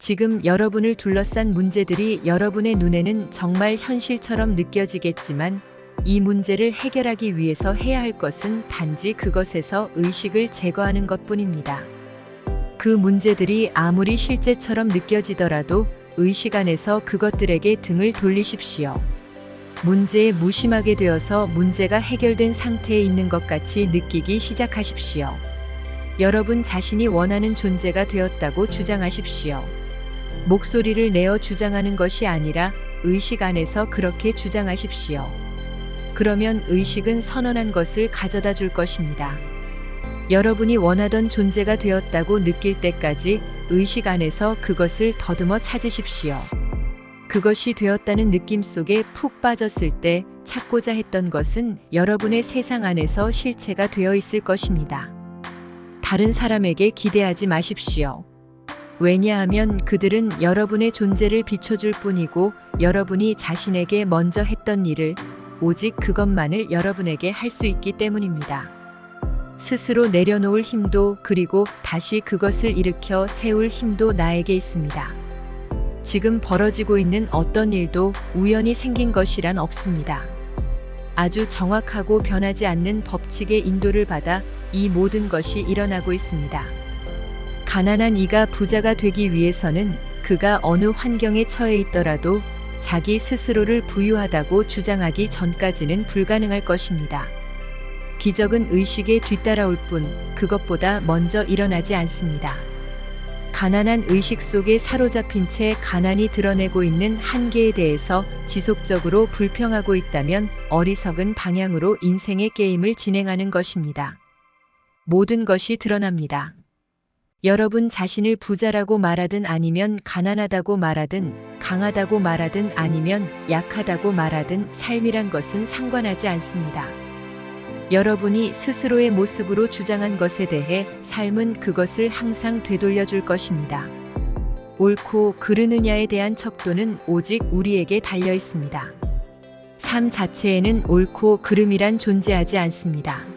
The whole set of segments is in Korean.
지금 여러분을 둘러싼 문제들이 여러분의 눈에는 정말 현실처럼 느껴지겠지만 이 문제를 해결하기 위해서 해야 할 것은 단지 그것에서 의식을 제거하는 것뿐입니다. 그 문제들이 아무리 실제처럼 느껴지더라도 의식 안에서 그것들에게 등을 돌리십시오. 문제에 무심하게 되어서 문제가 해결된 상태에 있는 것 같이 느끼기 시작하십시오. 여러분 자신이 원하는 존재가 되었다고 주장하십시오. 목소리를 내어 주장하는 것이 아니라 의식 안에서 그렇게 주장하십시오. 그러면 의식은 선언한 것을 가져다 줄 것입니다. 여러분이 원하던 존재가 되었다고 느낄 때까지 의식 안에서 그것을 더듬어 찾으십시오. 그것이 되었다는 느낌 속에 푹 빠졌을 때 찾고자 했던 것은 여러분의 세상 안에서 실체가 되어 있을 것입니다. 다른 사람에게 기대하지 마십시오. 왜냐하면 그들은 여러분의 존재를 비춰줄 뿐이고 여러분이 자신에게 먼저 했던 일을 오직 그것만을 여러분에게 할 수 있기 때문입니다. 스스로 내려놓을 힘도 그리고 다시 그것을 일으켜 세울 힘도 나에게 있습니다. 지금 벌어지고 있는 어떤 일도 우연히 생긴 것이란 없습니다. 아주 정확하고 변하지 않는 법칙의 인도를 받아 이 모든 것이 일어나고 있습니다. 가난한 이가 부자가 되기 위해서는 그가 어느 환경에 처해 있더라도 자기 스스로를 부유하다고 주장하기 전까지는 불가능할 것입니다. 기적은 의식에 뒤따라올 뿐 그것보다 먼저 일어나지 않습니다. 가난한 의식 속에 사로잡힌 채 가난이 드러내고 있는 한계에 대해서 지속적으로 불평하고 있다면 어리석은 방향으로 인생의 게임을 진행하는 것입니다. 모든 것이 드러납니다. 여러분 자신을 부자라고 말하든 아니면 가난하다고 말하든 강하다고 말하든 아니면 약하다고 말하든 삶이란 것은 상관하지 않습니다. 여러분이 스스로의 모습으로 주장한 것에 대해 삶은 그것을 항상 되돌려 줄 것입니다. 옳고 그르느냐에 대한 척도는 오직 우리에게 달려 있습니다. 삶 자체에는 옳고 그름이란 존재하지 않습니다.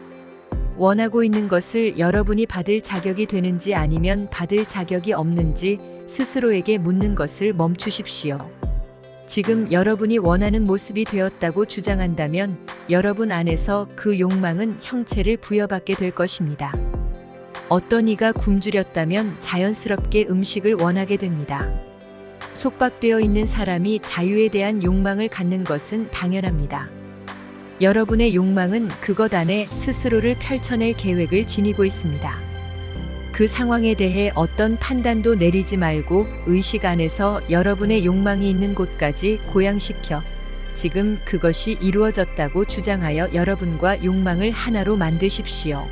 원하고 있는 것을 여러분이 받을 자격이 되는지 아니면 받을 자격이 없는지 스스로에게 묻는 것을 멈추십시오. 지금 여러분이 원하는 모습이 되었다고 주장한다면 여러분 안에서 그 욕망은 형체를 부여받게 될 것입니다. 어떤 이가 굶주렸다면 자연스럽게 음식을 원하게 됩니다. 속박되어 있는 사람이 자유에 대한 욕망을 갖는 것은 당연합니다. 여러분의 욕망은 그것 안에 스스로를 펼쳐낼 계획을 지니고 있습니다. 그 상황에 대해 어떤 판단도 내리지 말고 의식 안에서 여러분의 욕망이 있는 곳까지 고양시켜 지금 그것이 이루어졌다고 주장하여 여러분과 욕망을 하나로 만드십시오.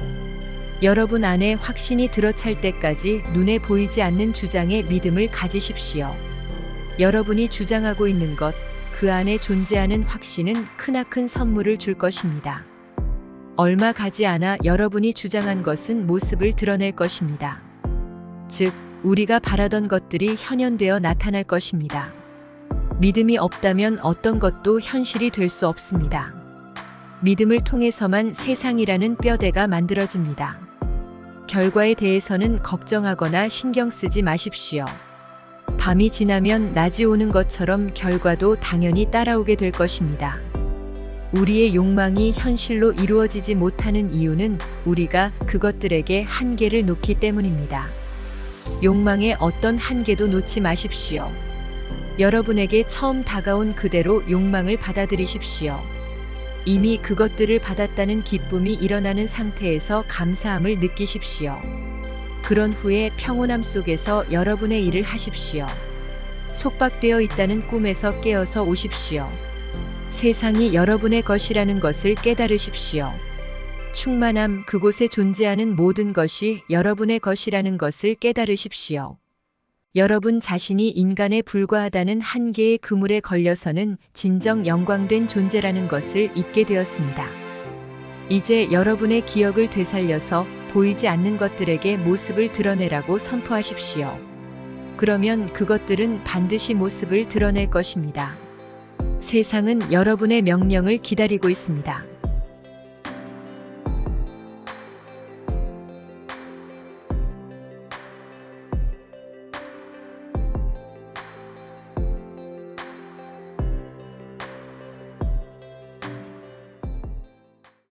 여러분 안에 확신이 들어찰 때까지 눈에 보이지 않는 주장에 믿음을 가지십시오. 여러분이 주장하고 있는 것, 그 안에 존재하는 확신은 크나큰 선물을 줄 것입니다. 얼마 가지 않아 여러분이 주장한 것은 모습을 드러낼 것입니다. 즉, 우리가 바라던 것들이 현현되어 나타날 것입니다. 믿음이 없다면 어떤 것도 현실이 될 수 없습니다. 믿음을 통해서만 세상이라는 뼈대가 만들어집니다. 결과에 대해서는 걱정하거나 신경 쓰지 마십시오. 밤이 지나면 낮이 오는 것처럼 결과도 당연히 따라오게 될 것입니다. 우리의 욕망이 현실로 이루어지지 못하는 이유는 우리가 그것들에게 한계를 놓기 때문입니다. 욕망의 어떤 한계도 놓지 마십시오. 여러분에게 처음 다가온 그대로 욕망을 받아들이십시오. 이미 그것들을 받았다는 기쁨이 일어나는 상태에서 감사함을 느끼십시오. 그런 후에 평온함 속에서 여러분의 일을 하십시오. 속박되어 있다는 꿈에서 깨어서 오십시오. 세상이 여러분의 것이라는 것을 깨달으십시오. 충만함, 그곳에 존재하는 모든 것이 여러분의 것이라는 것을 깨달으십시오. 여러분 자신이 인간에 불과하다는 한계의 그물에 걸려서는 진정 영광된 존재라는 것을 잊게 되었습니다. 이제 여러분의 기억을 되살려서 보이지 않는 것들에게 모습을 드러내라고 선포하십시오. 그러면 그것들은 반드시 모습을 드러낼 것입니다. 세상은 여러분의 명령을 기다리고 있습니다.